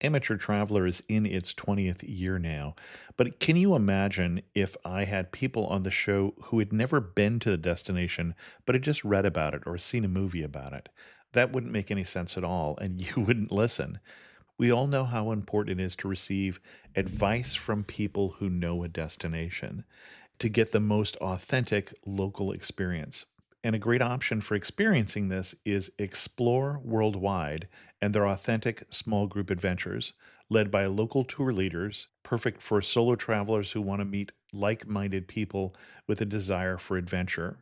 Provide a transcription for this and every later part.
Amateur Traveler is in its 20th year now, but can you imagine if I had people on the show who had never been to the destination, but had just read about it or seen a movie about it? That wouldn't make any sense at all, and you wouldn't listen. We all know how important it is to receive advice from people who know a destination to get the most authentic local experience. And a great option for experiencing this is Explore Worldwide and their authentic small group adventures, led by local tour leaders, perfect for solo travelers who want to meet like minded people with a desire for adventure.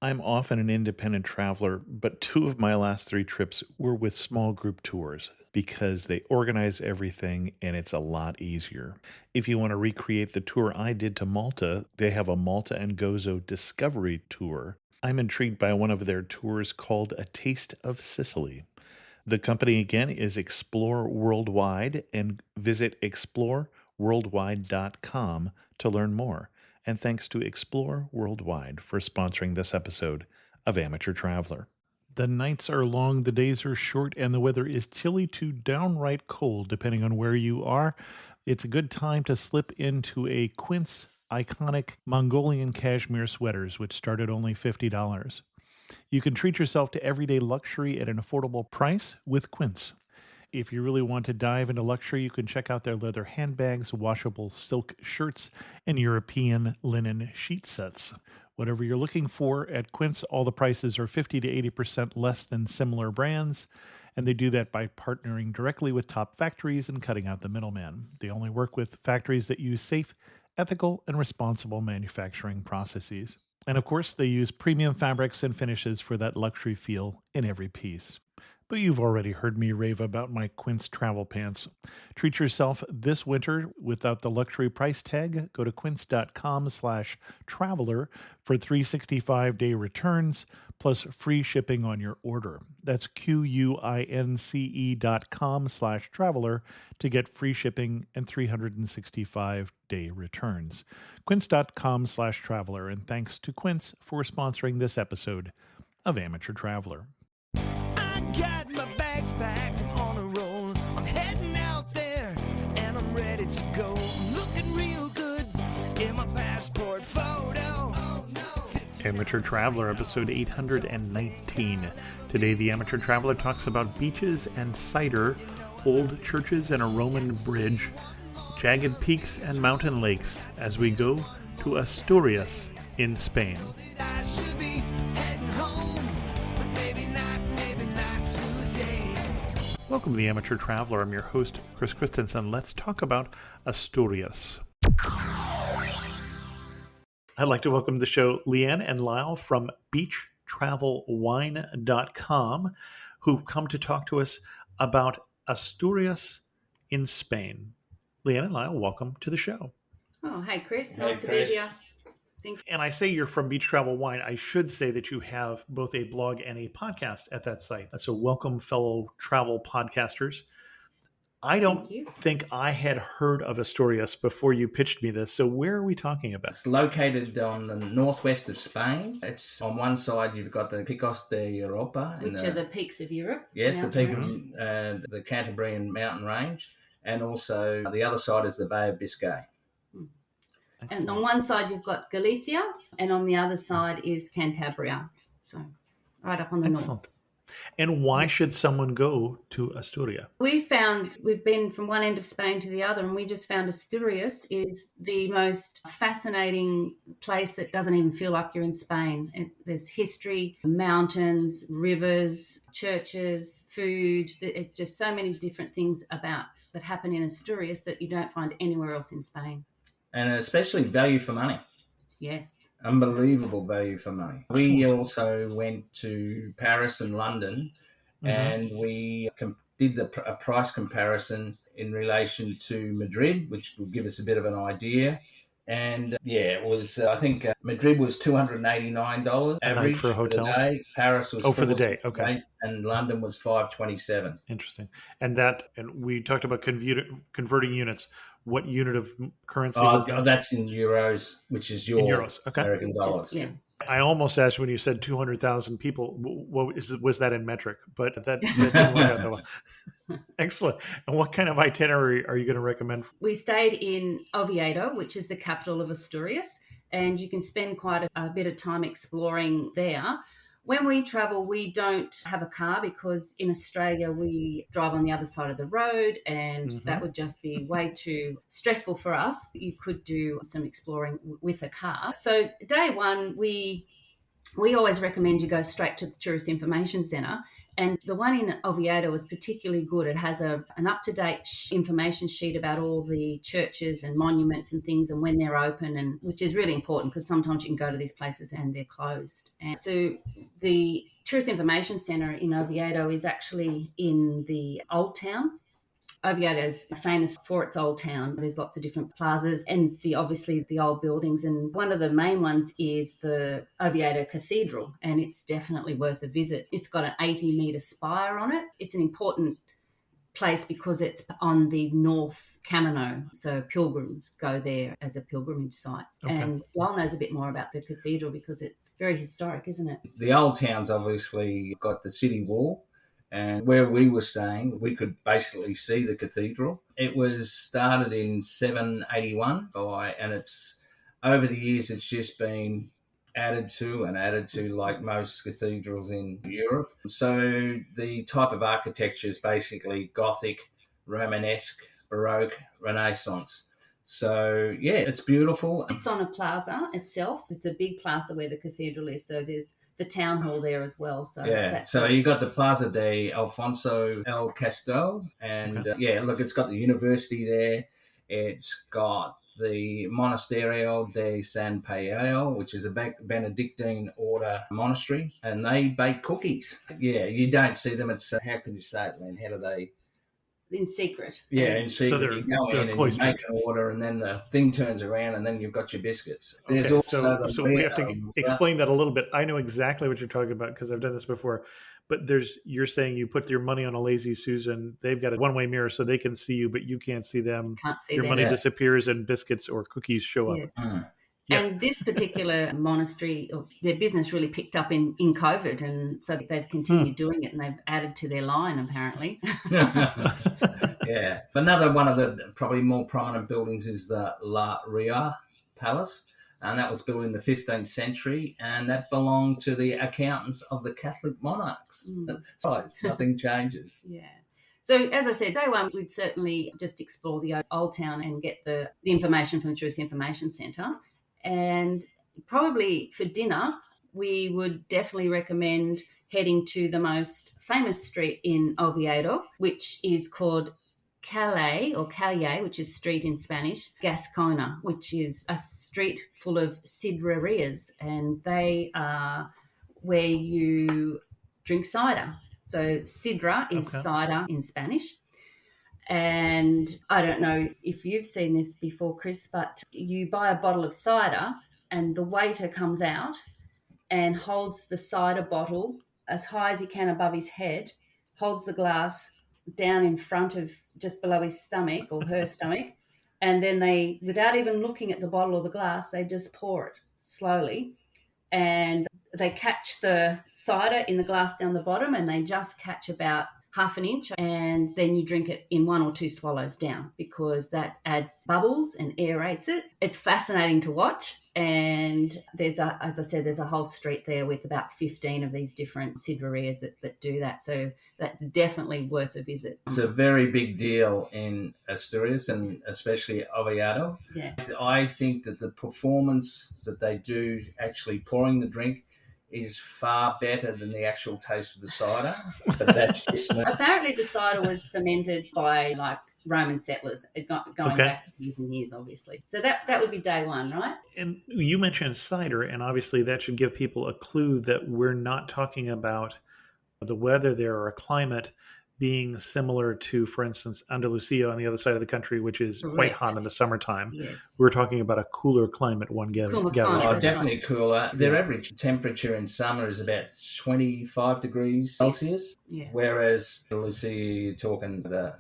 I'm often an independent traveler, but two of my last three trips were with small group tours because they organize everything and it's a lot easier. If you want to recreate the tour I did to Malta, they have a Malta and Gozo Discovery Tour. I'm intrigued by one of their tours called A Taste of Sicily. The company again is Explore Worldwide, and visit exploreworldwide.com to learn more. And thanks to Explore Worldwide for sponsoring this episode of Amateur Traveler. The nights are long, the days are short, and the weather is chilly to downright cold, depending on where you are. It's a good time to slip into a Quince iconic Mongolian cashmere sweaters, which start at only $50. You can treat yourself to everyday luxury at an affordable price with Quince. If you really want to dive into luxury, you can check out their leather handbags, washable silk shirts, and European linen sheet sets. Whatever you're looking for at Quince, all the prices are 50 to 80% less than similar brands, and they do that by partnering directly with top factories and cutting out the middleman. They only work with factories that use safe, ethical, and responsible manufacturing processes. And of course, they use premium fabrics and finishes for that luxury feel in every piece. But you've already heard me rave about my Quince travel pants. Treat yourself this winter without the luxury price tag. Go to quince.com/traveler for 365-day returns plus free shipping on your order. That's QUINCE.com/traveler to get free shipping and 365-day returns. Quince.com/traveler. And thanks to Quince for sponsoring this episode of Amateur Traveler. Got my bags packed, I'm on a roll. I'm heading out there and I'm ready to go. I'm looking real good in my passport photo. Oh, no. Amateur Traveler, episode 819. Today, the Amateur Traveler talks about beaches and cider, old churches and a Roman bridge, jagged peaks and mountain lakes as we go to Asturias in Spain. I should be heading home, but maybe not today. Welcome to the Amateur Traveler. I'm your host, Chris Christensen. Let's talk about Asturias. I'd like to welcome to the show Leanne and Lyle from beachtravelwine.com, who've come to talk to us about Asturias in Spain. Leanne and Lyle, welcome to the show. Oh, hi, Chris. Hey, Nice to Chris. be here. Thank you. And I say you're from Beach Travel Wine. I should say that you have both a blog and a podcast at that site. So welcome, fellow travel podcasters. I don't Thank you. think I had heard of Asturias before you pitched me this. So where are we talking about? It's located on the northwest of Spain. It's on one side you've got the Picos de Europa, Which are the peaks of Europe. yes, the mountain peak of range. the Cantabrian mountain range, and also the other side is the Bay of Biscay. And on one side you've got Galicia, and on the other side is Cantabria. So right up on the north. Excellent. And why should someone go to Asturias? We've been from one end of Spain to the other, and we just found Asturias is the most fascinating place that doesn't even feel like you're in Spain. There's history, mountains, rivers, churches, food. It's just so many different things that happen in Asturias that you don't find anywhere else in Spain. And especially value for money. Yes. Unbelievable value for money. We also went to Paris and London, and we did a price comparison in relation to Madrid, which will give us a bit of an idea. And it was, I think Madrid was $289 average for a hotel? the day. Paris was for the day. Okay. And London was $527. Interesting. And we talked about converting units. What unit of currency was that? That's in euros, which is your In euros. Okay. American dollars. Yeah. I almost asked when you said 200,000 people, was that in metric? But that didn't work out that well. Excellent. And what kind of itinerary are you going to recommend? We stayed in Oviedo, which is the capital of Asturias, and you can spend quite a bit of time exploring there. When we travel, we don't have a car because in Australia we drive on the other side of the road, and that would just be way too stressful for us. You could do some exploring with a car. So day one, we always recommend you go straight to the Tourist Information Centre. And the one in Oviedo is particularly good. It has an up-to-date information sheet about all the churches and monuments and things and when they're open, and which is really important because sometimes you can go to these places and they're closed. And so the Tourist Information Centre in Oviedo is actually in the Old Town. Oviedo is famous for its old town. There's lots of different plazas and obviously the old buildings. And one of the main ones is the Oviedo Cathedral, and it's definitely worth a visit. It's got an 80-metre spire on it. It's an important place because it's on the North Camino, so pilgrims go there as a pilgrimage site. Okay. And Lyle knows a bit more about the cathedral because it's very historic, isn't it? The old town's obviously got the city wall. And where we were staying, we could basically see the cathedral. It was started in 781 and it's over the years it's just been added to like most cathedrals in Europe. So the type of architecture is basically Gothic, Romanesque, Baroque, Renaissance. So, yeah, it's beautiful. It's on a plaza itself. It's a big plaza where the cathedral is, so there's the town hall there as well. So yeah, so you got the Plaza de Alfonso el Casto, and look, it's got the university there. It's got the Monasterio de San Pedro, which is a Benedictine order monastery, and they bake cookies. Yeah, you don't see them. It's how can you say it, Len? How do they? In secret. Yeah, in secret. So you go in and you make an order, and then the thing turns around, and then you've got your biscuits. There's also so we have to explain that a little bit. I know exactly what you're talking about because I've done this before. But you're saying you put your money on a Lazy Susan. They've got a one-way mirror so they can see you, but you can't see them. Can't see your them. money disappears, and biscuits or cookies show up. Yes. Yeah. And this particular monastery, their business really picked up in COVID, and so they've continued doing it, and they've added to their line, apparently. Yeah. But another one of the probably more prominent buildings is the La Ria Palace, and that was built in the 15th century, and that belonged to the accountants of the Catholic monarchs. So nothing changes. Yeah. So, as I said, day one, we'd certainly just explore the old town and get the information from the Tourist Information Centre. And probably for dinner, we would definitely recommend heading to the most famous street in Oviedo, which is called Calle, which is street in Spanish, Gascona, which is a street full of sidrerias, and they are where you drink cider. So sidra is cider in Spanish. And I don't know if you've seen this before, Chris, but you buy a bottle of cider and the waiter comes out and holds the cider bottle as high as he can above his head, holds the glass down in front of just below his stomach or her stomach, and then they, without even looking at the bottle or the glass, they just pour it slowly. And they catch the cider in the glass down the bottom, and they just catch about half an inch, and then you drink it in 1 or 2 swallows down because that adds bubbles and aerates it. It's fascinating to watch, and there's a whole street there with about 15 of these different sidrerias that do that. So that's definitely worth a visit. It's a very big deal in Asturias and especially Oviedo. Yeah. I think that the performance that they do actually pouring the drink is far better than the actual taste of the cider, but that's just me. Apparently the cider was fermented by like Roman settlers going back years and years, obviously. So that would be day one, right? And you mentioned cider, and obviously that should give people a clue that we're not talking about the weather there or a climate being similar to, for instance, Andalusia on the other side of the country, which is quite hot in the summertime. Yes. We're talking about a cooler climate, gathers. Oh, definitely cooler. Their average temperature in summer is about 25 degrees Celsius, whereas Andalusia, you're talking the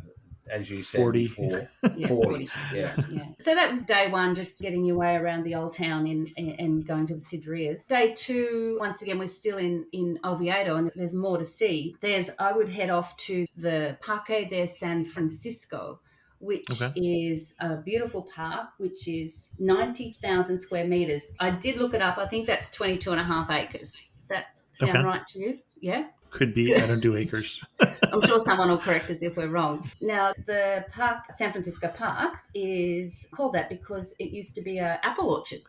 as you said 40. before, Yeah, 40. Yeah. yeah. So that was day one, just getting your way around the old town and going to the Sidrias. Day two, once again, we're still in Oviedo, and there's more to see. I would head off to the Parque de San Francisco, which Okay. is a beautiful park, which is 90,000 square meters. I did look it up. I think that's 22 and a half acres. Does that sound Okay. right to you? Yeah? Could be. I don't do acres. I'm sure someone will correct us if we're wrong. Now, the park, San Francisco Park, is called that because it used to be an apple orchard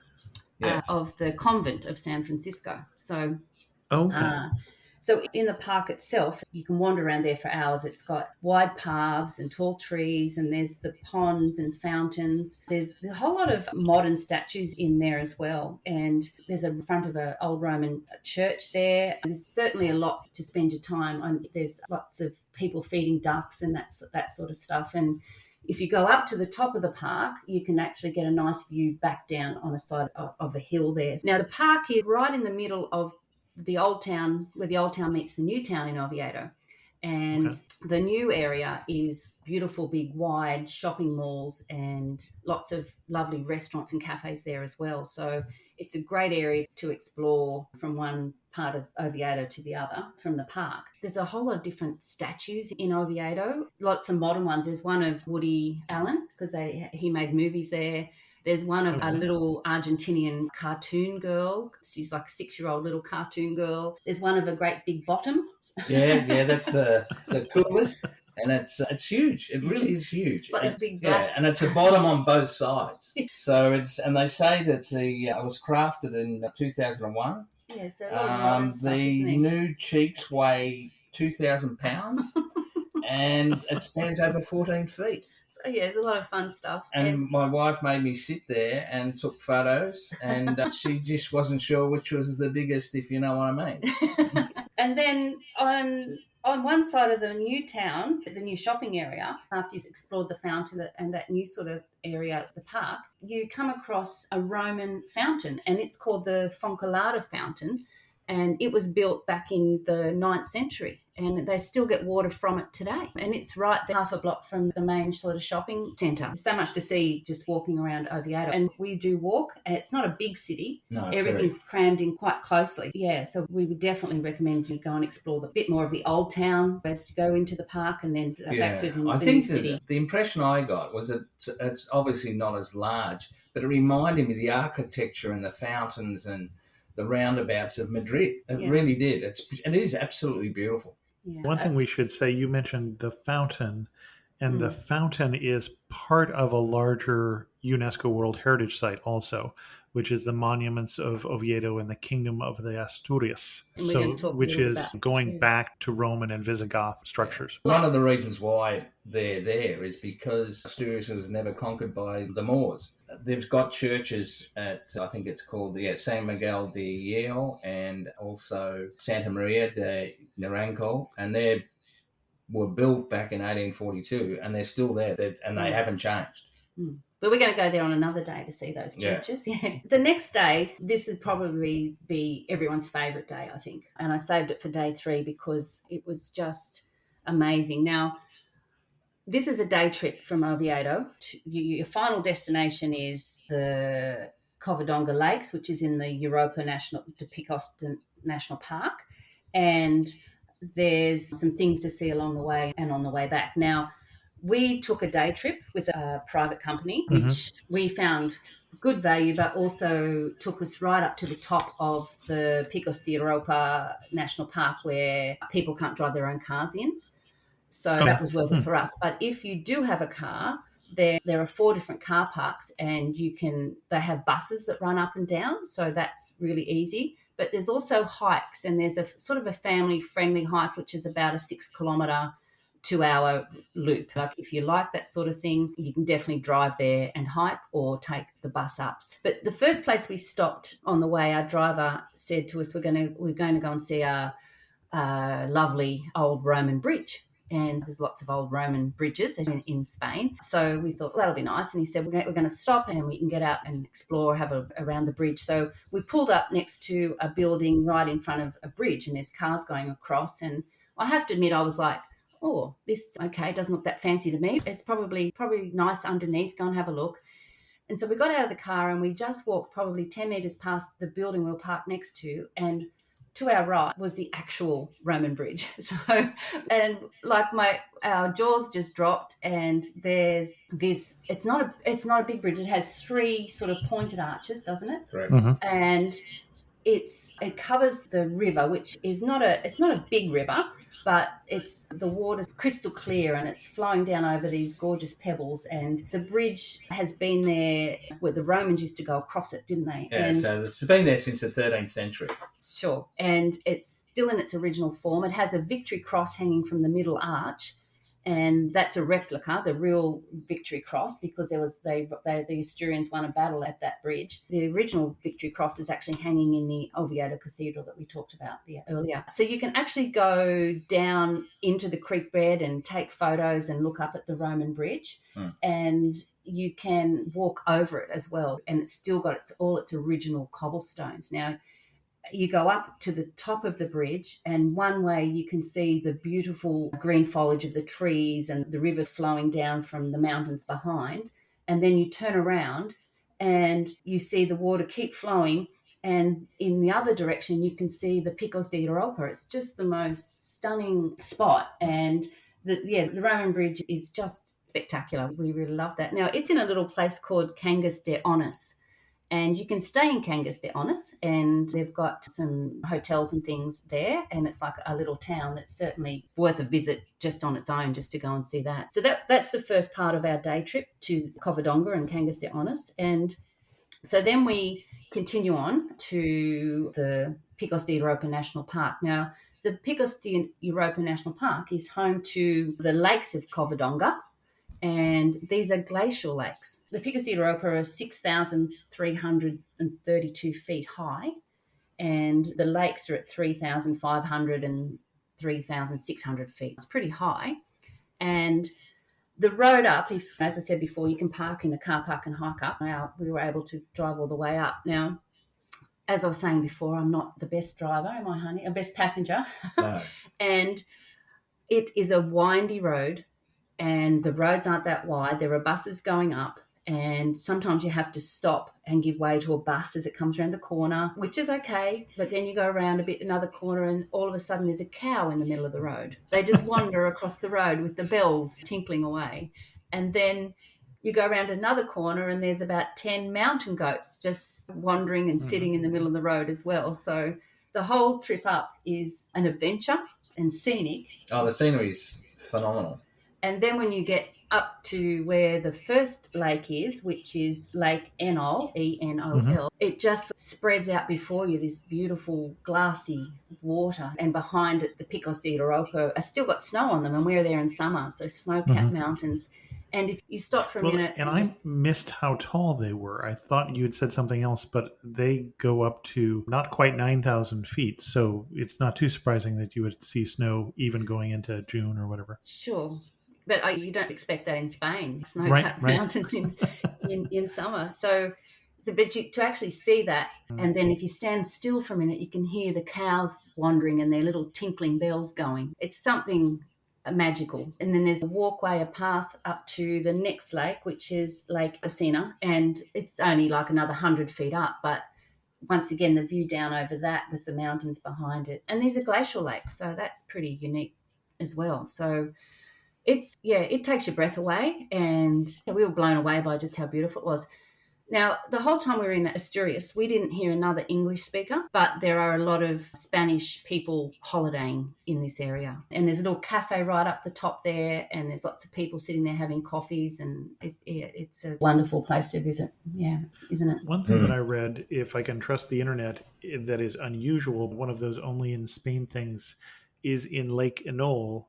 Yeah. of the convent of San Francisco. So Okay. So in the park itself, you can wander around there for hours. It's got wide paths and tall trees, and there's the ponds and fountains. There's a whole lot of modern statues in there as well. And there's a front of an old Roman church there. There's certainly a lot to spend your time on. There's lots of people feeding ducks and that sort of stuff. And if you go up to the top of the park, you can actually get a nice view back down on a side of a hill there. Now, the park is right in the middle of the old town, where the old town meets the new town in Oviedo. And the new area is beautiful, big, wide shopping malls and lots of lovely restaurants and cafes there as well. So it's a great area to explore from one part of Oviedo to the other from the park. There's a whole lot of different statues in Oviedo, lots of modern ones. There's one of Woody Allen because he made movies there. There's one of a little Argentinian cartoon girl. She's like a 6-year-old little cartoon girl. There's one of a great big bottom. Yeah, that's the coolest, and it's huge. It really is huge. It's like a big black. And it's a bottom on both sides. So and they say that it was crafted in 2001. Yeah, so a lot of modern stuff, the isn't it? nude cheeks weigh 2,000 pounds, and it stands over 14 feet. So yeah, there's a lot of fun stuff. And my wife made me sit there and took photos, and she just wasn't sure which was the biggest, if you know what I mean. And then on one side of the new town, the new shopping area, after you've explored the fountain and that new sort of area at the park, you come across a Roman fountain, and it's called the Foncolada Fountain, and it was built back in the 9th century, and they still get water from it today. And it's right there, half a block from the main sort of shopping centre. There's so much to see just walking around Oviedo. And we do walk, and it's not a big city. No, everything's crammed in quite closely. Yeah, so we would definitely recommend you go and explore a bit more of the old town as you go into the park and then back through the new city. The impression I got was that it's obviously not as large, but it reminded me of the architecture and the fountains and the roundabouts of Madrid. It really did. It is absolutely beautiful. Yeah. One thing we should say, you mentioned the fountain, and the fountain is part of a larger UNESCO World Heritage Site also, which is the Monuments of Oviedo in the Kingdom of the Asturias, which is going back to Roman and Visigoth structures. One of the reasons why they're there is because Asturias was never conquered by the Moors. They've got churches at, I think it's called San Miguel de Hierro and also Santa Maria de Naranco, and they were built back in 1842, and they're still there, and they haven't changed. But we're going to go there on another day to see those churches. Yeah. The next day, this would probably be everyone's favourite day, I think. And I saved it for day 3 because it was just amazing. Now, this is a day trip from Oviedo. Your final destination is the Covadonga Lakes, which is in the Europa de Picos National Park. And there's some things to see along the way and on the way back. Now, we took a day trip with a private company, which we found good value, but also took us right up to the top of the Picos de Europa National Park, where people can't drive their own cars in. So that was worth it for us. But if you do have a car, there are 4 different car parks, and they have buses that run up and down. So that's really easy. But there's also hikes, and there's a sort of a family-friendly hike, which is about a 6-kilometre, 2-hour loop. Like if you like that sort of thing, you can definitely drive there and hike or take the bus up. But the first place we stopped on the way, our driver said to us, we're going to go and see a lovely old Roman bridge. And there's lots of old Roman bridges in Spain. So we thought, well, that'll be nice. And he said, we're going to stop and we can get out and explore, around the bridge. So we pulled up next to a building right in front of a bridge, and there's cars going across. And I have to admit, I was like, oh, this, okay, doesn't look that fancy to me. It's probably nice underneath. Go and have a look. And so we got out of the car and we just walked probably 10 metres past the building we were parked next to, and to our right was the actual Roman bridge. So, and like our jaws just dropped, and there's this, it's not a big bridge. It has 3 sort of pointed arches, doesn't it? Correct. Mm-hmm. And it covers the river, which is not a big river, but the water's crystal clear and it's flowing down over these gorgeous pebbles. And the bridge has been there where the Romans used to go across it, didn't they? Yeah, and so it's been there since the 13th century. Sure. And it's still in its original form. It has a Victory Cross hanging from the middle arch, and that's a replica, the real Victory Cross, because the Asturians won a battle at that bridge. The original Victory Cross is actually hanging in the Oviedo Cathedral that we talked about earlier. So you can actually go down into the creek bed and take photos and look up at the Roman bridge, and you can walk over it as well, and it's still got all its original cobblestones. Now, you go up to the top of the bridge, and one way you can see the beautiful green foliage of the trees and the river flowing down from the mountains behind. And then you turn around and you see the water keep flowing. And in the other direction, you can see the Picos de Europa. It's just the most stunning spot. And the Roman bridge is just spectacular. We really love that. Now, it's in a little place called Cangas de Onís. And you can stay in Cangas de Onís, and they've got some hotels and things there, and it's like a little town that's certainly worth a visit just on its own, just to go and see that. So that's the first part of our day trip to Covadonga and Cangas de Onís. And so then we continue on to the Picos de Europa National Park. Now, the Picos de Europa National Park is home to the lakes of Covadonga, and these are glacial lakes. The Picos de Europa are 6,332 feet high, and the lakes are at 3,500 and 3,600 feet. It's pretty high. And the road up, as I said before, you can park in a car park and hike up. Now, we were able to drive all the way up. Now, as I was saying before, I'm not the best driver, am I, honey? A best passenger. No. And it is a windy road, and the roads aren't that wide. There are buses going up, and sometimes you have to stop and give way to a bus as it comes around the corner, which is okay. But then you go around another corner, and all of a sudden there's a cow in the middle of the road. They just wander across the road with the bells tinkling away. And then you go around another corner, and there's about 10 mountain goats just wandering and sitting in the middle of the road as well. So the whole trip up is an adventure and scenic. Oh, the scenery's phenomenal. And then when you get up to where the first lake is, which is Lake Enol, E-N-O-L, it just spreads out before you, this beautiful glassy water. And behind it, the Picos de Europa are still got snow on them, and we're there in summer, so snow-capped mountains. And if you stop for a minute... And I missed how tall they were. I thought you had said something else, but they go up to not quite 9,000 feet, so it's not too surprising that you would see snow even going into June or whatever. Sure. But you don't expect that in Spain, snow-capped mountains in summer. So but to actually see that, and then if you stand still for a minute, you can hear the cows wandering and their little tinkling bells going. It's something magical. And then there's a walkway, a path up to the next lake, which is Lake Asina, and it's only like another 100 feet up, but once again, the view down over that with the mountains behind it. And these are glacial lakes, so that's pretty unique as well. So it takes your breath away, and we were blown away by just how beautiful it was. Now, the whole time we were in Asturias, we didn't hear another English speaker, but there are a lot of Spanish people holidaying in this area. And there's a little cafe right up the top there, and there's lots of people sitting there having coffees, and it's a wonderful place to visit. Yeah, isn't it? One thing that I read, if I can trust the internet, that is unusual, one of those only in Spain things, is in Lake Enol.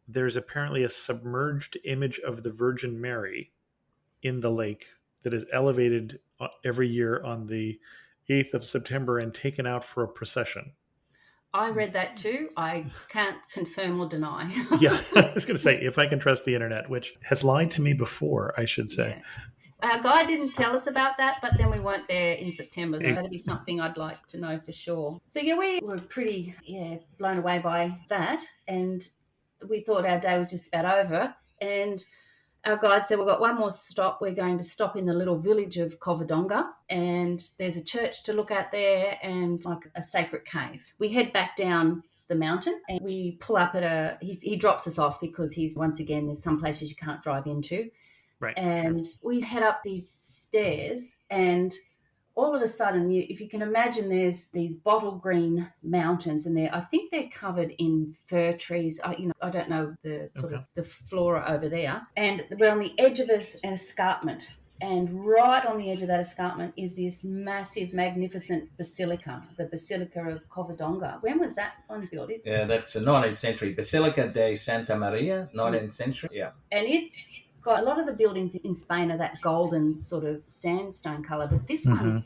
There's apparently a submerged image of the Virgin Mary in the lake that is elevated every year on the 8th of September and taken out for a procession. I read that too. I can't confirm or deny. Yeah, I was going to say, if I can trust the internet, which has lied to me before, I should say. Yeah. Our guide didn't tell us about that, but then we weren't there in September. So that'd be something I'd like to know for sure. So yeah, we were pretty blown away by that. And we thought our day was just about over, and our guide said, we've got one more stop. We're going to stop in the little village of Covadonga, and there's a church to look at there and like a sacred cave. We head back down the mountain and we pull up at he drops us off because once again, there's some places you can't drive into. Right. And we head up these stairs, and all of a sudden, if you can imagine, there's these bottle green mountains, and I think they're covered in fir trees. I don't know the sort of the flora over there. And we're on the edge of an escarpment, and right on the edge of that escarpment is this massive, magnificent basilica, the Basilica of Covadonga. When was that one built? Yeah, that's a 19th century Basilica de Santa Maria, 19th century. Yeah, and it's got a lot of the buildings in Spain are that golden sort of sandstone colour, but this one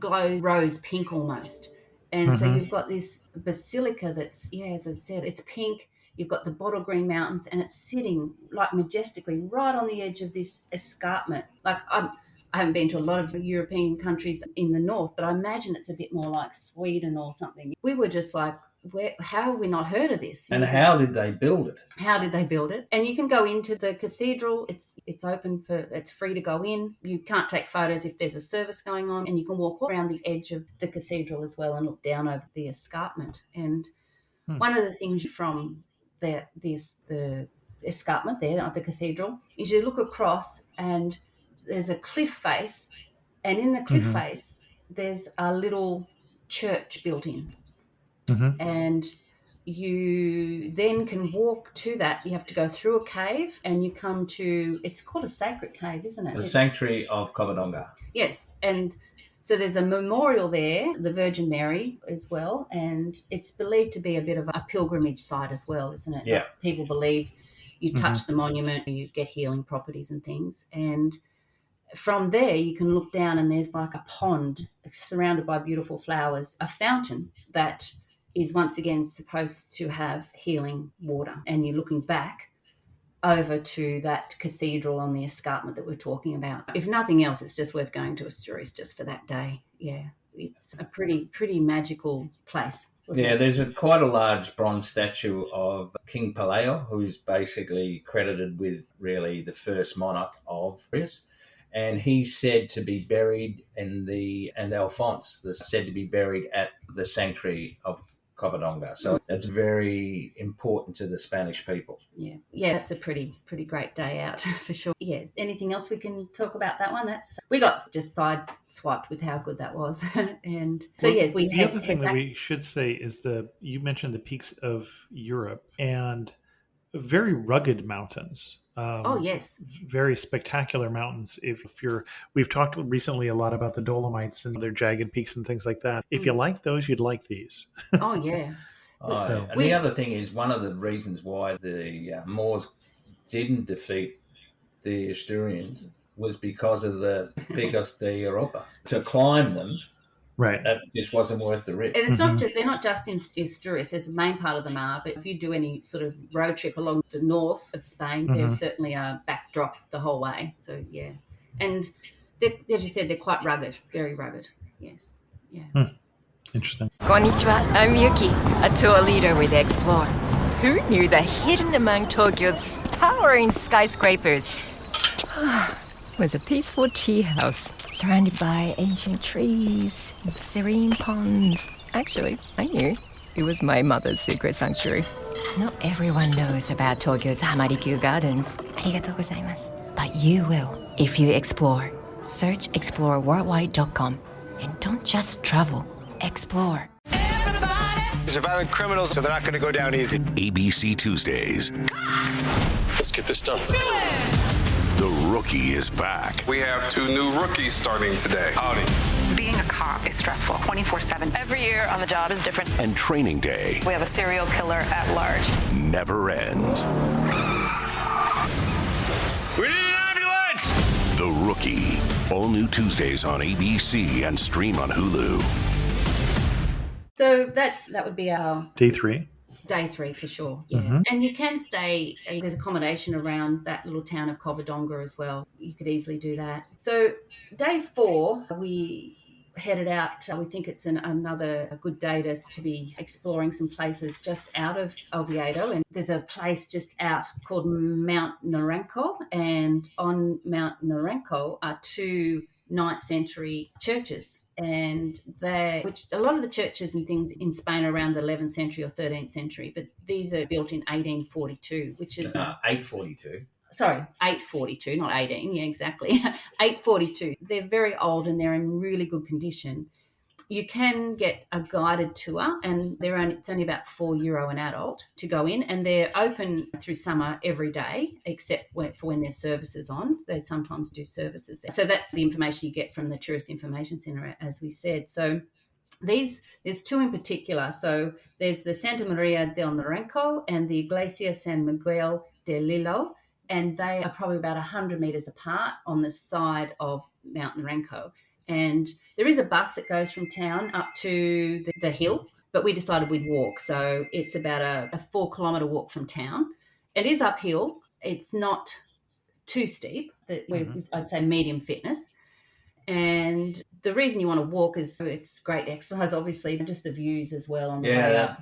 glows rose pink almost. And so you've got this basilica that's, as I said, it's pink. You've got the bottle green mountains, and it's sitting like majestically right on the edge of this escarpment. Like I haven't been to a lot of European countries in the north, but I imagine it's a bit more like Sweden or something. We were just like, how have we not heard of this? And how did they build it? How did they build it? And you can go into the cathedral. It's open it's free to go in. You can't take photos if there's a service going on, and you can walk around the edge of the cathedral as well and look down over the escarpment. And one of the things from the escarpment there at the cathedral is you look across and there's a cliff face, and in the cliff face there's a little church built in. And you then can walk to that. You have to go through a cave, and you come to, it's called a sacred cave, isn't it? The Sanctuary of Covadonga. Yes, and so there's a memorial there, the Virgin Mary as well, and it's believed to be a bit of a pilgrimage site as well, isn't it? Yeah. Like people believe you touch the monument and you get healing properties and things. And from there you can look down, and there's like a pond surrounded by beautiful flowers, a fountain that is once again supposed to have healing water. And you're looking back over to that cathedral on the escarpment that we're talking about. If nothing else, it's just worth going to Asturias just for that day. Yeah, it's a pretty magical place. Yeah, there's quite a large bronze statue of King Pelayo, who's basically credited with really the first monarch of Asturias. And he's said to be buried and Alphonse is said to be buried at the Sanctuary of Covadonga. So that's very important to the Spanish people. Yeah, that's a pretty great day out for sure. Yes. Anything else we can talk about that one? We got just side swiped with how good that was. And so the other thing that we should say is you mentioned the peaks of Europe and very rugged mountains. Yes. Very spectacular mountains. We've talked recently a lot about the Dolomites and their jagged peaks and things like that. If you like those, you'd like these. Oh, yeah. The other thing is, one of the reasons why the Moors didn't defeat the Asturians was because of the Picos de Europa. To climb them, right, that just wasn't worth the risk. And it's not just, they're not just in Asturias. There's the main part of them are, but if you do any sort of road trip along the north of Spain, there's certainly a backdrop the whole way. So yeah, and as you said, they're quite rugged, very rugged. Yes, yeah. Interesting. Konnichiwa, I'm Yuki, a tour leader with Explore. Who knew that hidden among Tokyo's towering skyscrapers was a peaceful tea house surrounded by ancient trees and serene ponds? Actually, I knew. It was my mother's secret sanctuary. Not everyone knows about Tokyo's Hamarikyu Gardens. Arigatou gozaimasu. But you will if you explore. Search exploreworldwide.com and don't just travel, explore. These are violent criminals, so they're not going to go down easy. ABC Tuesdays. Let's get this done. The Rookie is back. We have 2 new rookies starting today. Howdy. Being a cop is stressful 24/7. Every year on the job is different. And Training Day We have a serial killer at large. never ends. We need an ambulance! The Rookie. All new Tuesdays on ABC and stream on Hulu. So that would be our Day 3. Day 3 for sure, yeah. And you can stay, there's accommodation around that little town of Covadonga as well. You could easily do that. So day 4, we headed out. We think it's another good day to be exploring some places just out of Oviedo. And there's a place just out called Mount Naranco. And on Mount Naranco are two 9th century churches. And which a lot of the churches and things in Spain are around the 11th century or 13th century, but these are built in 1842, which is 842. Sorry, 842, not 18. Yeah, exactly. 842. They're very old and they're in really good condition. You can get a guided tour, and it's only about €4 an adult to go in, and they're open through summer every day, except for when there's services on. They sometimes do services there. So that's the information you get from the Tourist Information Centre, as we said. So there's two in particular. So there's the Santa Maria del Naranco and the Iglesia San Miguel de Lilo, and they are probably about 100 metres apart on the side of Mount Naranco. And there is a bus that goes from town up to the hill, but we decided we'd walk. So it's about a 4-kilometre walk from town. It is uphill. It's not too steep. I'd say medium fitness. And the reason you want to walk is it's great exercise, obviously, but just the views as well on the way up.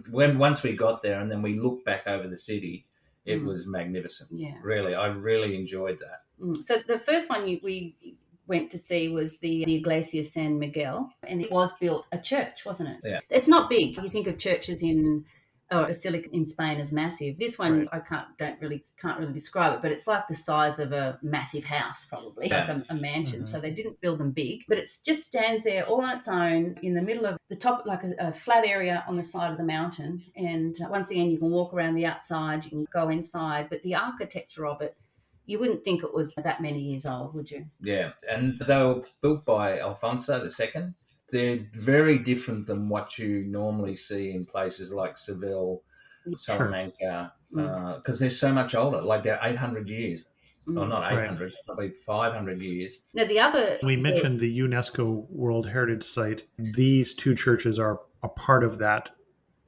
Once we got there and then we looked back over the city, it was magnificent. Yeah, really, I really enjoyed that. So the first one we went to see was the Iglesia San Miguel, and it was built a church, wasn't it? Yeah. It's not big. You think of churches basilica in Spain as massive. This one I can't really describe it, but it's like the size of a massive house, probably like a mansion. Mm-hmm. So they didn't build them big, but it just stands there all on its own in the middle of the top, like a flat area on the side of the mountain. And once again, you can walk around the outside, you can go inside, but the architecture of it, you wouldn't think it was that many years old, would you? Yeah, and they were built by Alfonso II. They're very different than what you normally see in places like Seville, Salamanca, because they're so much older. Like they're 800 years. Well, not 800, probably 500 years. Now, the other... We mentioned the UNESCO World Heritage Site. These two churches are a part of that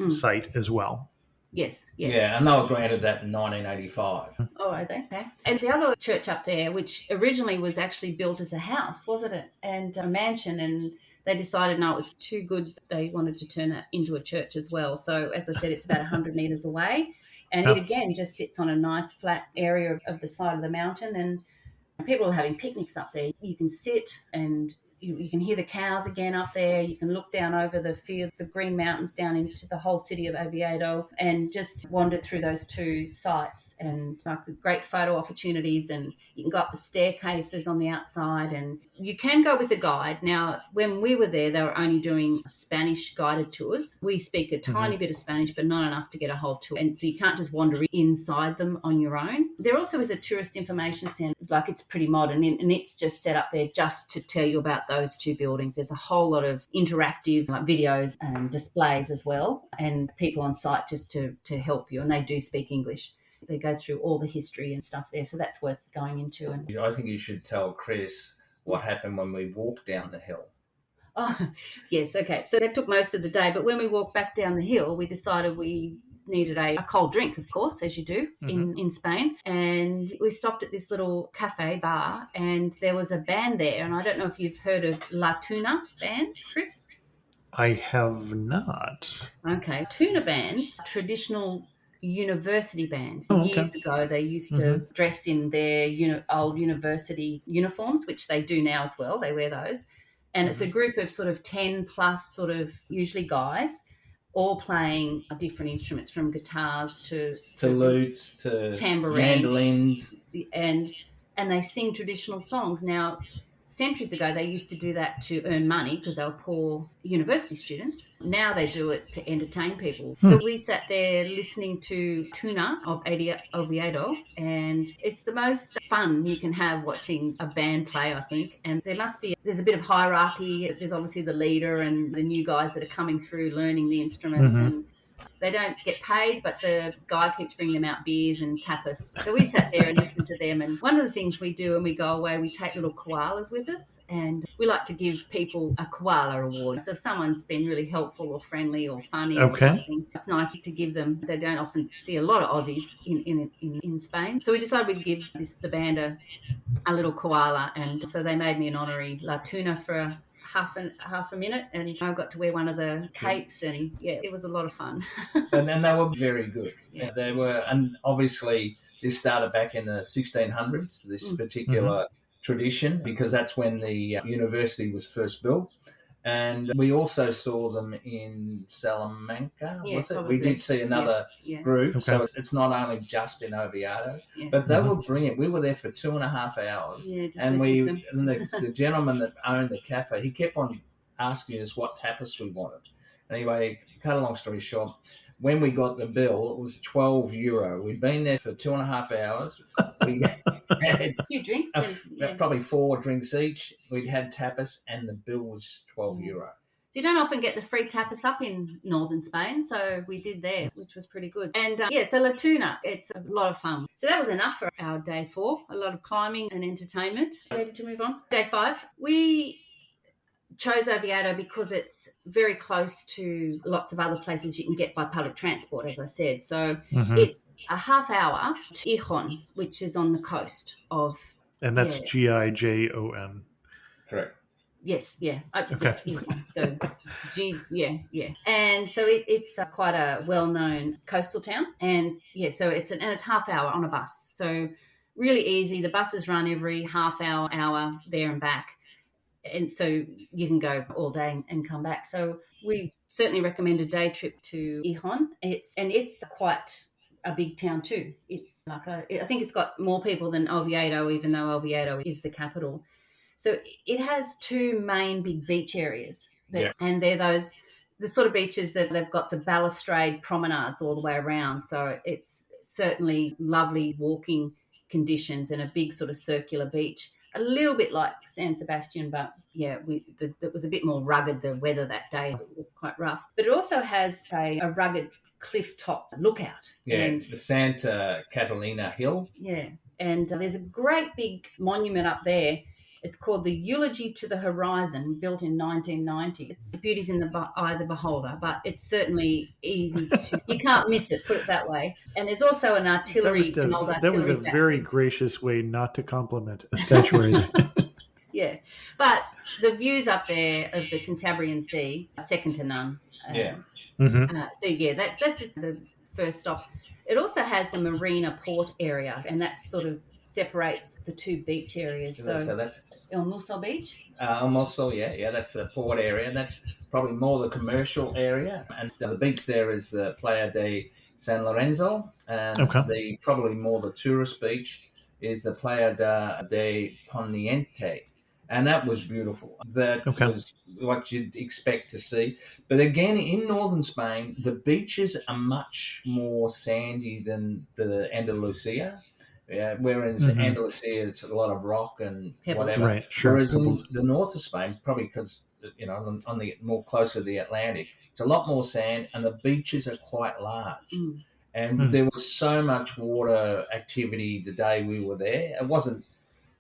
site as well. Yes. Yeah, and they were granted that in 1985. Oh, are they? Okay. And the other church up there, which originally was actually built as a house, wasn't it? And a mansion, and they decided, no, it was too good. They wanted to turn that into a church as well. So, as I said, it's about 100 metres away. And it, again, just sits on a nice flat area of the side of the mountain. And people are having picnics up there. You can sit and you can hear the cows again up there. You can look down over the field, the green mountains down into the whole city of Oviedo, and just wander through those two sites, and like the great photo opportunities. And you can go up the staircases on the outside, and you can go with a guide. Now, when we were there, they were only doing Spanish guided tours. We speak a tiny bit of Spanish, but not enough to get a whole tour. And so you can't just wander inside them on your own. There also is a tourist information centre, like it's pretty modern, and it's just set up there just to tell you about those two buildings. There's a whole lot of interactive videos and displays as well, and people on site just to help you, and they do speak English. They go through all the history and stuff there, so that's worth going into. And I think you should tell Chris what happened when we walked down the hill. Oh, yes, okay. So that took most of the day, but when we walked back down the hill, we decided we needed a cold drink, of course, as you do in Spain. And we stopped at this little cafe bar, and there was a band there. And I don't know if you've heard of La Tuna bands, Chris? I have not. Okay. Tuna bands, traditional university bands. Oh, okay. Years ago, they used to dress in their old university uniforms, which they do now as well. They wear those. And it's a group of sort of 10 plus sort of usually guys, all playing different instruments, from guitars to lutes to tambourines, mandolins, and they sing traditional songs. Now, centuries ago, they used to do that to earn money because they were poor university students. Now they do it to entertain people. So we sat there listening to Tuna of Oviedo, and it's the most fun you can have watching a band play, I think. And there's a bit of hierarchy. There's obviously the leader and the new guys that are coming through learning the instruments, and they don't get paid, but the guy keeps bringing them out beers and tapas. So we sat there and listened to them. And one of the things we do when we go away, we take little koalas with us, and we like to give people a koala award. So if someone's been really helpful or friendly or funny or something, it's nice to give them. They don't often see a lot of Aussies in Spain. So we decided we'd give the band a little koala, and so they made me an honorary La Tuna for half a minute, and I got to wear one of the capes, and it was a lot of fun. And they were very good. Yeah. They were, and obviously this started back in the 1600s, this particular tradition, because that's when the university was first built. And we also saw them in Salamanca, was it? Probably. We did see another group, so it's not only just in Oviedo, but they were brilliant. We were there for 2.5 hours, and the gentleman that owned the cafe, he kept on asking us what tapas we wanted. Anyway, cut a long story short, when we got the bill, it was €12. We'd been there for 2.5 hours. We had a few drinks, probably 4 drinks each. We'd had tapas, and the bill was €12. So you don't often get the free tapas up in northern Spain, so we did there, which was pretty good. And so La Tuna, it's a lot of fun. So that was enough for our day 4, a lot of climbing and entertainment. Ready to move on? Day 5, we chose Oviedo because it's very close to lots of other places you can get by public transport, as I said. So it's a half hour to Gijon, which is on the coast of... And that's Gijon. Correct. Yes, yeah. Okay. Yeah, so, And so it's quite a well-known coastal town. And, so it's half hour on a bus. So really easy. The buses run every half hour there and back. And so you can go all day and come back. So we certainly recommend a day trip to Gijon. It's quite a big town too. It's like I think it's got more people than Oviedo, even though Oviedo is the capital. So it has 2 main big beach areas, and they're the sort of beaches that have got the balustrade promenades all the way around. So it's certainly lovely walking conditions and a big sort of circular beach. A little bit like San Sebastian, but it was a bit more rugged, the weather that day. It was quite rough. But it also has a rugged cliff top lookout. And the Santa Catalina Hill. Yeah, and there's a great big monument up there. It's called the Eulogy to the Horizon, built in 1990. It's the beauty's in the eye of the beholder, but it's certainly easy to... You can't miss it, put it that way. And there's also an artillery... That was a very gracious way not to compliment a statuary. Yeah, but the views up there of the Cantabrian Sea are second to none. That's just the first stop. It also has the Marina Port area, and that sort of separates the 2 beach areas. So that's El Musso Beach. El Musso, that's the port area. That's probably more the commercial area, and the beach there is the Playa de San Lorenzo, and the probably more the tourist beach is the Playa de Poniente. And that was beautiful. That was what you'd expect to see. But again, in northern Spain, the beaches are much more sandy than the Andalusia. Whereas Andalusia, it's a lot of rock and whatever. Right, sure. Whereas in the north of Spain, probably because, on the more closer to the Atlantic, it's a lot more sand and the beaches are quite large. And there was so much water activity the day we were there.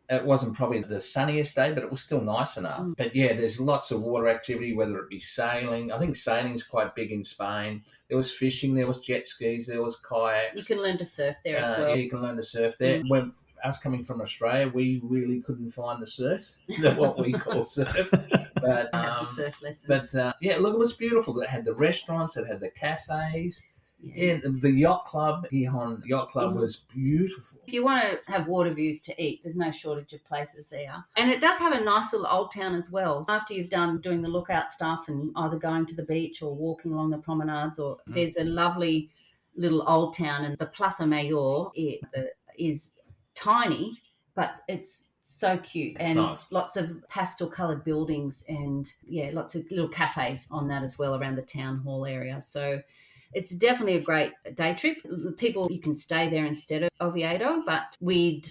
It wasn't probably the sunniest day, but it was still nice enough. But there's lots of water activity, whether it be sailing. I think sailing's quite big in Spain. There was fishing, there was jet skis, there was kayaks. You can learn to surf there as well. Yeah, you can learn to surf there. When us coming from Australia, we really couldn't find the surf, what we call surf. But the surf lessons. But it was beautiful. It had the restaurants, it had the cafes. Yeah, the yacht club, Gijon Yacht Club, was beautiful. If you want to have water views to eat, there's no shortage of places there. And it does have a nice little old town as well. After you've done doing the lookout stuff and either going to the beach or walking along the promenades, or there's a lovely little old town, and the Plaza Mayor is tiny, but it's so cute, and lots of pastel coloured buildings, and lots of little cafes on that as well around the town hall area. So it's definitely a great day trip. People, you can stay there instead of Oviedo, but we'd,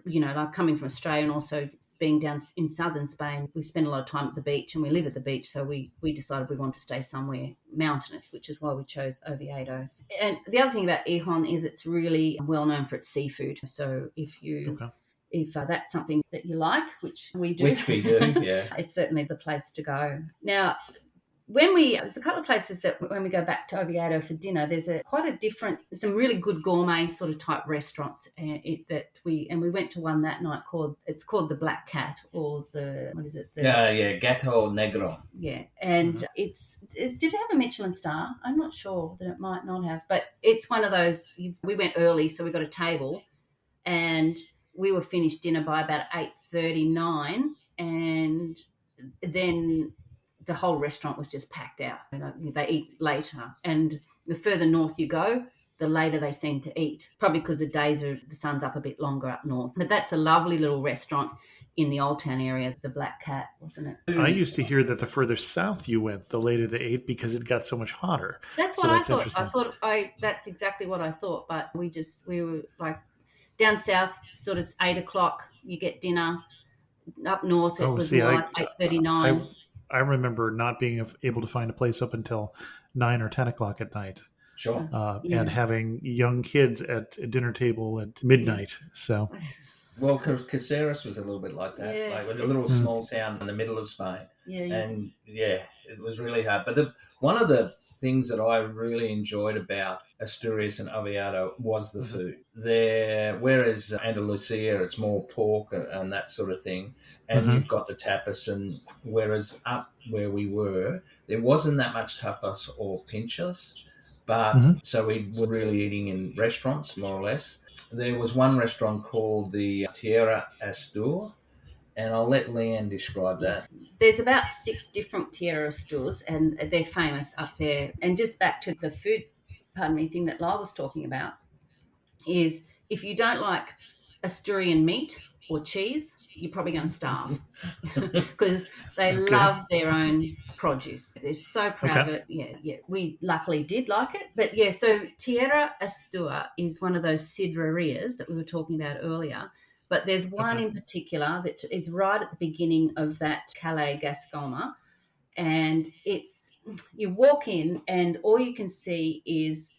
like coming from Australia and also being down in southern Spain, we spend a lot of time at the beach and we live at the beach. So we decided we wanted to stay somewhere mountainous, which is why we chose Oviedo. And the other thing about Gijon is it's really well known for its seafood. So if that's something that you like, which we do, yeah, it's certainly the place to go. Now, there's a couple of places that when we go back to Oviedo for dinner, there's some really good gourmet sort of type restaurants we went to one that night called the Black Cat, or what is it? Gato Negro. Yeah, and did it have a Michelin star? I'm not sure that it might not have, but it's one of those. We went early, so we got a table, and we were finished dinner by about 8:39, and then the whole restaurant was just packed out. They eat later, and the further north you go, the later they seem to eat, probably because the sun's up a bit longer up north. But that's a lovely little restaurant in the Old Town area, the Black Cat, wasn't it? I used to hear that the further south you went, the later they ate because it got so much hotter. That's what I thought. That's exactly what I thought, but we were like down south, sort of 8 o'clock, you get dinner. Up north, it was more like 8:39. I remember not being able to find a place up until 9 or 10 o'clock at night. Sure. And having young kids at a dinner table at midnight. So, well, Caceres was a little bit like that. Like, it was a little small town in the middle of Spain. And it was really hard. But one of the things that I really enjoyed about Asturias and Oviedo was the food. Whereas Andalusia, it's more pork and that sort of thing. And you've got the tapas, and whereas up where we were, there wasn't that much tapas or pinchos, but so we were really eating in restaurants, more or less. There was one restaurant called the Tierra Astur, and I'll let Leanne describe that. There's about 6 different Tierra Asturs, and they're famous up there. And just back to the food, thing that Lyle was talking about, is if you don't like Asturian meat or cheese, you're probably going to starve because they love their own produce. They're so proud of it. Yeah. We luckily did like it. But so Tierra Astur is one of those sidrerias that we were talking about earlier. But there's one in particular that is right at the beginning of that Calais Gascoma. And you walk in and all you can see is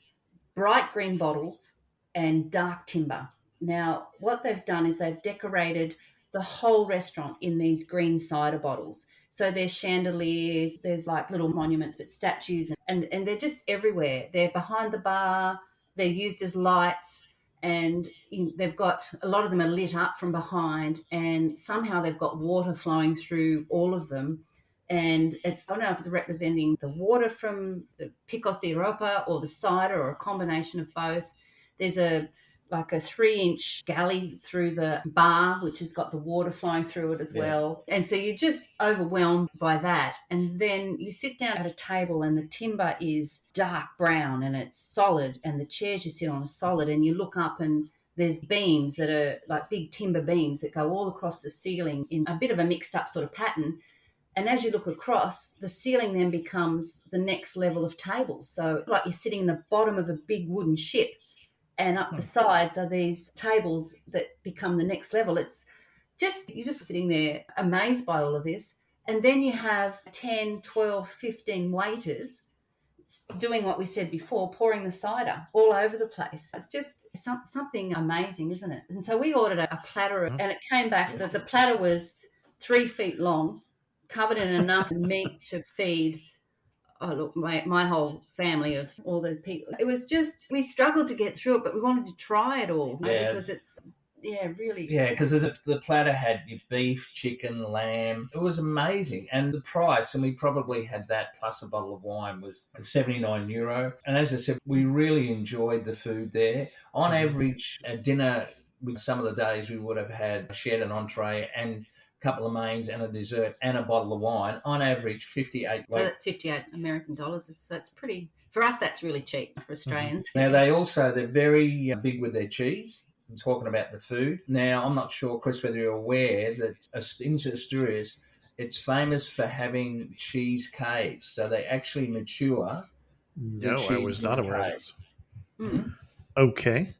bright green bottles and dark timber. Now, what they've done is they've decorated the whole restaurant in these green cider bottles. So there's chandeliers, there's like little monuments, but statues, and they're just everywhere. They're behind the bar, they're used as lights, and they've got, a lot of them are lit up from behind, and somehow they've got water flowing through all of them. And I don't know if it's representing the water from the Picos de Europa or the cider or a combination of both. There's a 3-inch galley through the bar, which has got the water flowing through it as well. And so you're just overwhelmed by that. And then you sit down at a table and the timber is dark brown and it's solid, and the chairs you sit on are solid, and you look up and there's beams that are like big timber beams that go all across the ceiling in a bit of a mixed up sort of pattern. And as you look across, the ceiling then becomes the next level of tables. So like you're sitting in the bottom of a big wooden ship, and up the sides are these tables that become the next level. You're just sitting there amazed by all of this. And then you have 10, 12, 15 waiters doing what we said before, pouring the cider all over the place. It's just something amazing, isn't it? And so we ordered a platter, and it came back that the platter was 3 feet long, covered in enough meat to feed my whole family of all the people. It was just, we struggled to get through it, but we wanted to try it all because it's, really. Yeah, because the platter had your beef, chicken, lamb. It was amazing. And the price, and we probably had that plus a bottle of wine, was €79. And as I said, we really enjoyed the food there. On average, a dinner, with some of the days we would have shared an entree and couple of mains and a dessert and a bottle of wine, on average 58. So that's 58 American dollars. So that's pretty, for us that's really cheap for Australians. Now they're very big with their cheese. I'm talking about the food. Now I'm not sure, Chris, whether you're aware that in Asturias it's famous for having cheese caves. So they actually mature. No, I was not aware of this. Okay.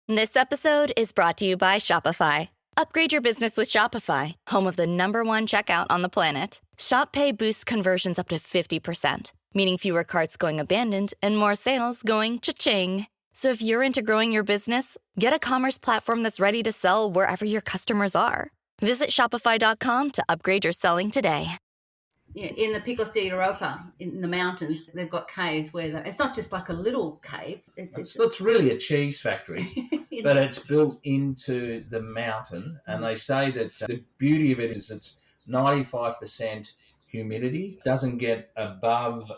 This episode is brought to you by Shopify. Upgrade your business with Shopify, home of the #1 checkout on the planet. Shop Pay boosts conversions up to 50%, meaning fewer carts going abandoned and more sales going cha-ching. So if you're into growing your business, get a commerce platform that's ready to sell wherever your customers are. Visit shopify.com to upgrade your selling today. Yeah, in the Picos de Europa, in the mountains, they've got caves where it's not just like a little cave. It's really a cheese factory, but it's built into the mountain. And they say that the beauty of it is it's 95% humidity, doesn't get above...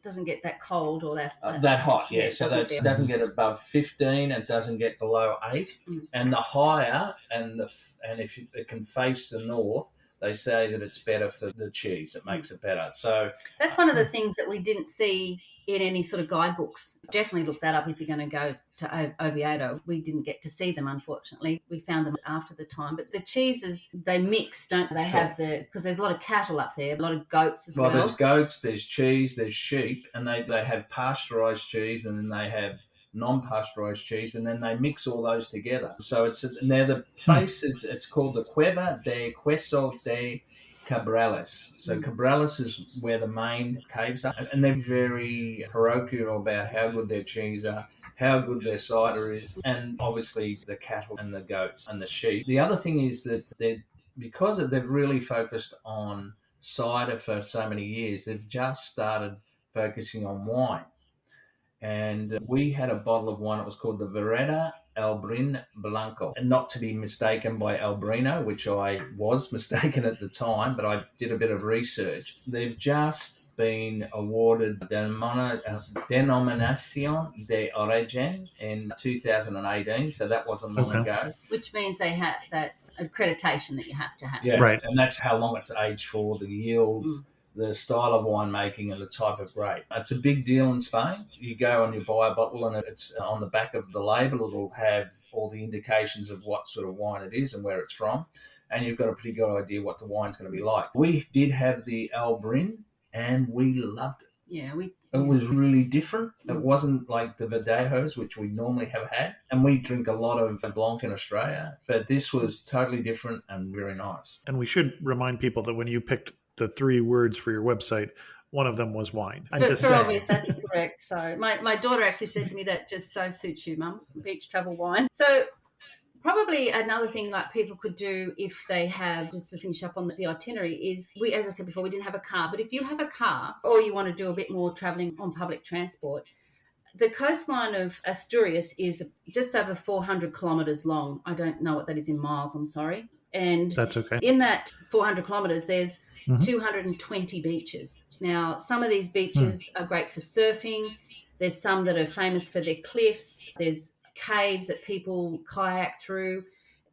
doesn't get that cold or that hot, yeah. So that doesn't get above 15, and doesn't get below 8. And the higher, and if it can face the north, they say that it's better for the cheese. It makes it better. So that's one of the things that we didn't see in any sort of guidebooks. Definitely look that up if you're going to go to Oviedo. We didn't get to see them, unfortunately. We found them after the time. But the cheeses, they mix, don't they? Sure. Have because there's a lot of cattle up there, a lot of goats as well. Well, there's goats, there's cheese, there's sheep, and they have pasteurised cheese, and then they have non-pasteurised cheese, and then they mix all those together. So now the place it's called the Cueva de Queso de Cabrales. So Cabrales is where the main caves are, and they're very parochial about how good their cheese are, how good their cider is, and obviously the cattle and the goats and the sheep. The other thing is that because they've really focused on cider for so many years, they've just started focusing on wine. And we had a bottle of wine. It was called the Vereda Albrin Blanco, and not to be mistaken by Albrino, which I was mistaken at the time, but I did a bit of research. They've just been awarded Denominación de Origen in 2018, so that wasn't long ago. Which means that's accreditation that you have to have. Yeah, right. And that's how long it's aged for, the yields, the style of winemaking, and the type of grape. It's a big deal in Spain. You go and you buy a bottle, and it's on the back of the label. It'll have all the indications of what sort of wine it is and where it's from, and you've got a pretty good idea what the wine's going to be like. We did have the Albrin, and we loved it. Yeah, it was really different. It wasn't like the Verdejos, which we normally have had, and we drink a lot of Blanc in Australia, but this was totally different and very nice. And we should remind people that when you picked the 3 words for your website, one of them was wine. I'm just saying. Obvious, that's correct. So my daughter actually said to me that just so suits you, Mum, beach travel wine. So probably another thing like people could do if they have, just to finish up on the itinerary, is as I said before, we didn't have a car, but if you have a car or you want to do a bit more travelling on public transport, the coastline of Asturias is just over 400 kilometres long. I don't know what that is in miles, I'm sorry. And that's okay. In that 400 kilometres, there's 220 beaches. Now, some of these beaches are great for surfing. There's some that are famous for their cliffs. There's caves that people kayak through.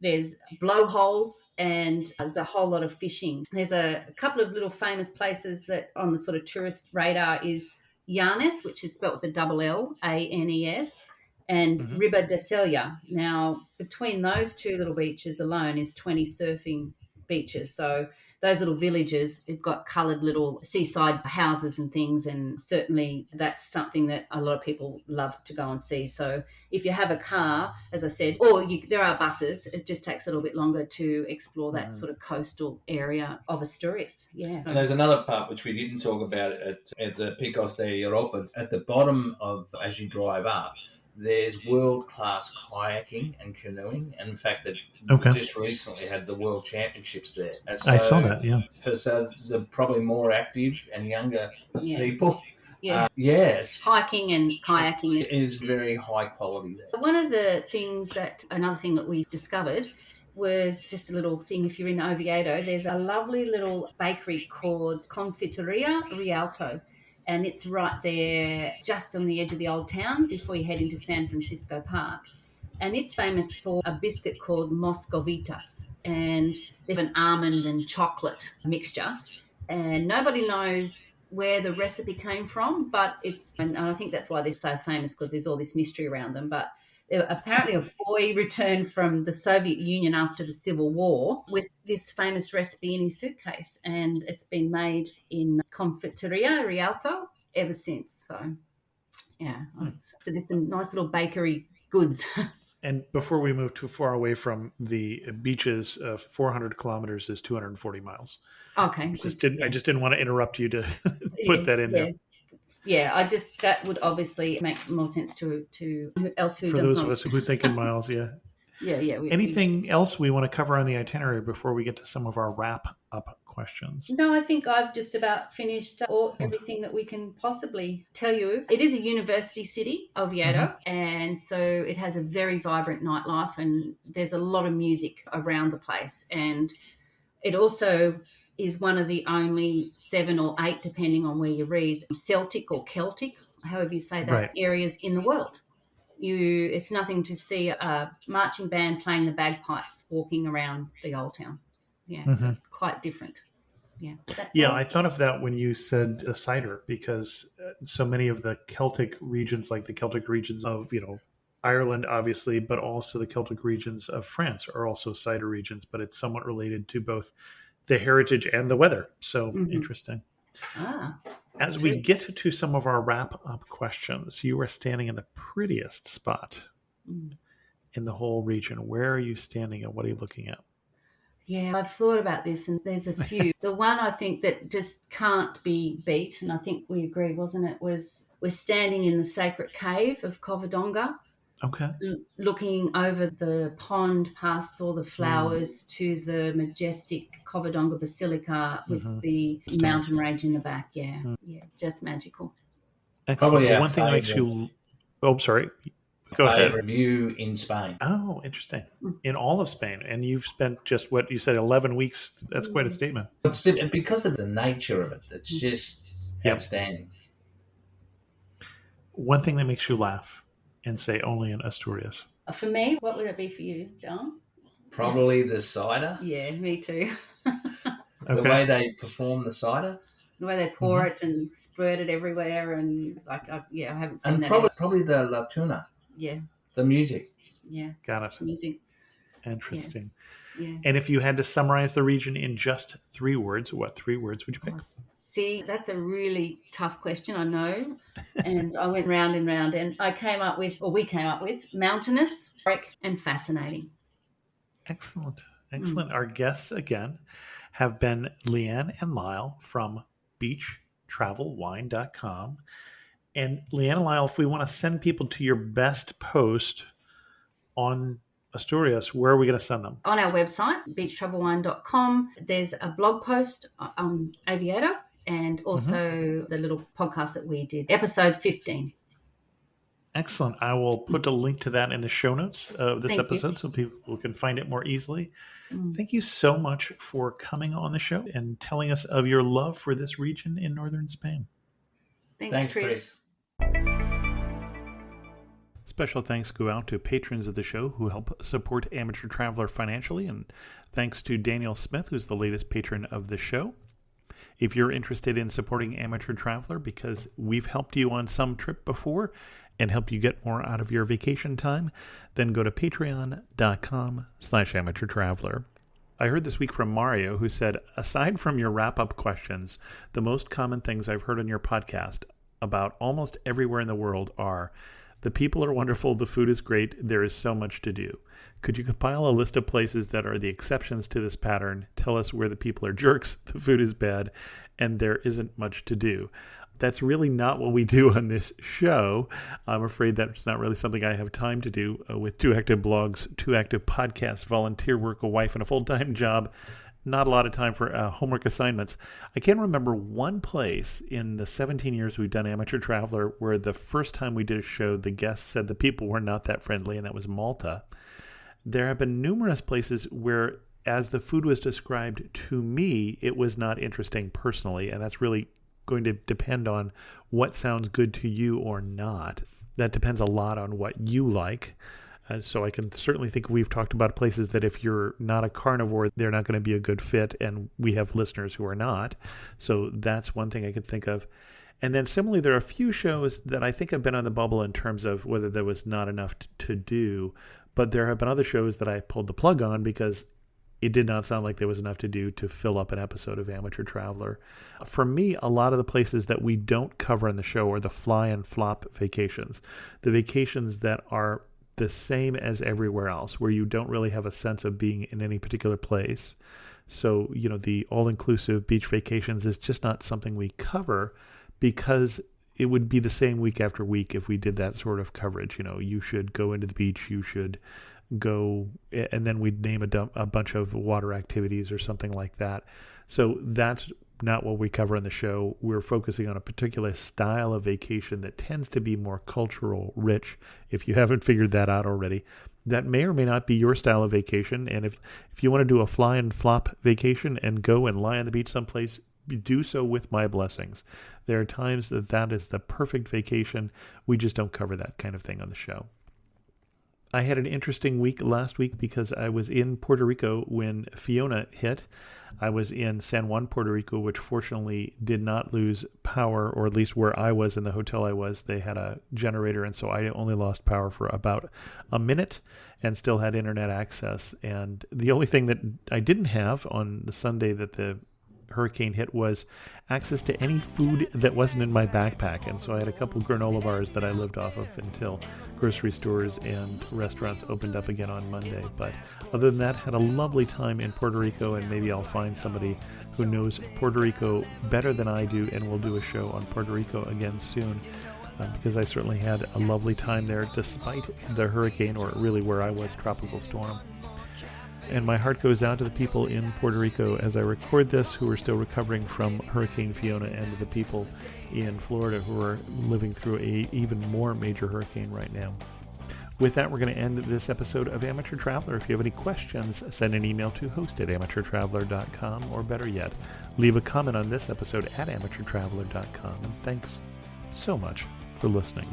There's blowholes, and there's a whole lot of fishing. There's a couple of little famous places that on the sort of tourist radar is Llanes, which is spelt with a double L, A-N-E-S, and Riba de Celia. Now, between those 2 little beaches alone is 20 surfing beaches. So those little villages have got coloured little seaside houses and things, and certainly that's something that a lot of people love to go and see. So if you have a car, as I said, or there are buses, it just takes a little bit longer to explore that sort of coastal area of Asturias. Yeah. And there's another part which we didn't talk about at the Picos de Europa. At the bottom of, as you drive up, there's world-class kayaking and canoeing. And in fact, just recently had the World Championships there. So, I saw that, yeah. So the probably more active and younger people. Yeah. It's hiking and kayaking. It is very high quality there. One of the things another thing that we discovered was just a little thing. If you're in Oviedo, there's a lovely little bakery called Confiteria Rialto. And it's right there just on the edge of the old town before you head into San Francisco Park. And it's famous for a biscuit called Moscovitas. And there's an almond and chocolate mixture. And nobody knows where the recipe came from, but and I think that's why they're so famous, because there's all this mystery around them. But apparently a boy returned from the Soviet Union after the Civil War with this famous recipe in his suitcase, and it's been made in Confiteria Rialto ever since. So, yeah, so there's some nice little bakery goods. And before we move too far away from the beaches, 400 kilometers is 240 miles. Okay. I just didn't want to interrupt you to put that in there. Yeah, that would obviously make more sense to who else who for does those not. of us who think in miles. Yeah. Yeah. Anything else we want to cover on the itinerary before we get to some of our wrap-up questions? No, I think I've just about finished everything that we can possibly tell you. It is a university city, Oviedo, and so it has a very vibrant nightlife, and there's a lot of music around the place. And it also is one of the only 7 or 8, depending on where you read, Celtic or Celtic, however you say that, areas in the world. It's nothing to see a marching band playing the bagpipes walking around the old town. Yeah, so quite different. Yeah, I thought of that when you said the cider, because so many of the Celtic regions, like the Celtic regions of, Ireland, obviously, but also the Celtic regions of France are also cider regions, but it's somewhat related to both the heritage and the weather. So interesting. As we get to some of our wrap-up questions, you are standing in the prettiest spot in the whole region. Where are you standing and what are you looking at? Yeah, I've thought about this, and there's a few. The one I think that just can't be beat, and I think we agreed, wasn't it, was we're standing in the sacred cave of Covadonga. Okay. Looking over the pond past all the flowers to the majestic Covadonga Basilica with the mountain range in the back. Yeah, just magical. Excellent. Well, one thing that makes you... Oh, sorry. Go ahead. Favorite view in Spain. Oh, interesting. In all of Spain. And you've spent just what you said, 11 weeks. That's quite a statement. Because of the nature of it, it's just outstanding. One thing that makes you laugh and say only in Asturias. For me, what would it be for you, John? Probably the cider. Yeah, me too. The way they perform the cider. The way they pour it and spread it everywhere, and I haven't seen and that. Probably the La Tuna. Yeah. The music. Yeah. Got it. Music. Interesting. Yeah. And if you had to summarize the region in just 3 words, what 3 words would you pick? See, that's a really tough question, I know. And I went round and round, and we came up with mountainous, and fascinating. Excellent. Our guests, again, have been Leanne and Lyle from beachtravelwine.com. And Leanne and Lyle, if we want to send people to your best post on Asturias, where are we going to send them? On our website, beachtravelwine.com, there's a blog post on Oviedo, and also the little podcast that we did, episode 15. Excellent. I will put a link to that in the show notes of this episode so people can find it more easily. Thank you so much for coming on the show and telling us of your love for this region in northern Spain. Thanks, Chris. Special thanks go out to patrons of the show who help support Amateur Traveler financially, and thanks to Daniel Smith, who's the latest patron of the show. If you're interested in supporting Amateur Traveler because we've helped you on some trip before and help you get more out of your vacation time, then go to patreon.com/amateurtraveler. I heard this week from Mario, who said, aside from your wrap-up questions, the most common things I've heard on your podcast about almost everywhere in the world are: the people are wonderful, the food is great, there is so much to do. Could you compile a list of places that are the exceptions to this pattern? Tell us where the people are jerks, the food is bad, and there isn't much to do. That's really not what we do on this show. I'm afraid that's not really something I have time to do with 2 active blogs, 2 active podcasts, volunteer work, a wife, and a full-time job. Not a lot of time for homework assignments. I can't remember one place in the 17 years we've done Amateur Traveler where the first time we did a show, the guests said the people were not that friendly, and that was Malta. There have been numerous places where, as the food was described to me, it was not interesting personally, and that's really going to depend on what sounds good to you or not. That depends a lot on what you like. So I can certainly think we've talked about places that if you're not a carnivore, they're not going to be a good fit, and we have listeners who are not. So that's one thing I could think of. And then similarly, there are a few shows that I think have been on the bubble in terms of whether there was not enough to do, but there have been other shows that I pulled the plug on because it did not sound like there was enough to do to fill up an episode of Amateur Traveler. For me, a lot of the places that we don't cover in the show are the fly and flop vacations, the vacations that are the same as everywhere else, where you don't really have a sense of being in any particular place. So, the all-inclusive beach vacations is just not something we cover because it would be the same week after week if we did that sort of coverage. You should go into the beach, you should go, and then we'd name a bunch of water activities or something like that. So that's not what we cover in the show. We're focusing on a particular style of vacation that tends to be more cultural rich, if you haven't figured that out already. That may or may not be your style of vacation, and if you want to do a fly and flop vacation and go and lie on the beach someplace, do so with my blessings. There are times that is the perfect vacation. We just don't cover that kind of thing on the show. I had an interesting week last week because I was in Puerto Rico when Fiona hit. I was in San Juan, Puerto Rico, which fortunately did not lose power, or at least where I was in the hotel I was, they had a generator, and so I only lost power for about a minute and still had internet access. And the only thing that I didn't have on the Sunday that the hurricane hit was access to any food that wasn't in my backpack, and so I had a couple granola bars that I lived off of until grocery stores and restaurants opened up again on Monday. But other than that, had a lovely time in Puerto Rico, and maybe I'll find somebody who knows Puerto Rico better than I do, and we'll do a show on Puerto Rico again soon, because I certainly had a lovely time there despite the hurricane, or really where I was, tropical storm. And my heart goes out to the people in Puerto Rico as I record this who are still recovering from Hurricane Fiona, and to the people in Florida who are living through a even more major hurricane right now. With that, we're going to end this episode of Amateur Traveler. If you have any questions, send an email to host@amateurtraveler.com, or better yet, leave a comment on this episode at amateurtraveler.com. And thanks so much for listening.